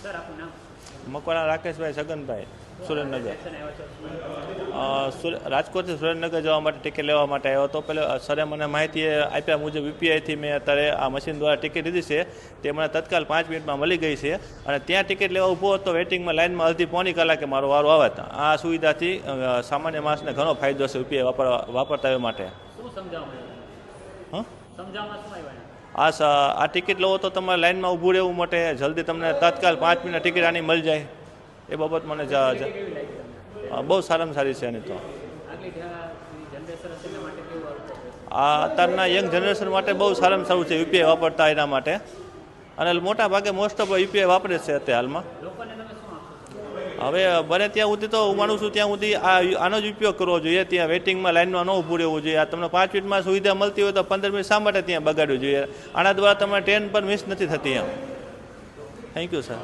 Sir આપનું નામ? મકવાણા રાકેશભાઈ છગનભાઈ, સુરેન્દ્રનગર. રાજકોટથી સુરેન્દ્રનગર જવા માટે ટિકિટ લેવા માટે આવ્યો હતો. પહેલાં સરે મને માહિતી આપ્યા મુજબ યુપીઆઈથી મેં અત્યારે આ મશીન દ્વારા ટિકિટ લીધી છે. તે મને તત્કાલ 5 મિનિટમાં મળી ગઈ છે અને ત્યાં ટિકિટ લેવા ઊભો હતો વેઇટિંગમાં લાઇનમાં અડધી પોણી કલાકે મારો વારો આવે. આ સુવિધાથી સામાન્ય માણસને ઘણો ફાયદો છે યુપીઆઈ વાપરતા એ માટે. શું સમજાવવામાં? હા, સમજાવવામાં શું આવ્યા? આ ટિકિટ લો તો તમારે લાઇનમાં ઊભું રહેવું માટે જલ્દી તમને તત્કાલ 5 મિનિટ ટિકિટ આની મળી જાય એ બાબત મને બહુ સારામાં સારી છે એની તો. આ અત્યારના યંગ જનરેશન માટે બહુ સારામાં સારું છે યુપીઆઈ વાપરતા એના માટે. અને મોટા ભાગે મોસ્ટ ઓફ યુપીઆઈ વાપરે છે અત્યારે હાલમાં. હવે બને ત્યાં સુધી તો હું માનું છું ત્યાં સુધી આનો જ ઉપયોગ કરવો જોઈએ. ત્યાં વેઇટિંગમાં લાઇનમાં ન ઊભું રહેવું જોઈએ. આ તમને 5 મિનિટમાં સુવિધા મળતી હોય તો 15 મિનિટ શા માટે ત્યાં બગાડવું જોઈએ? આના દ્વારા તમારે ટ્રેન પર મિસ નથી થતી એમ. Thank you sir.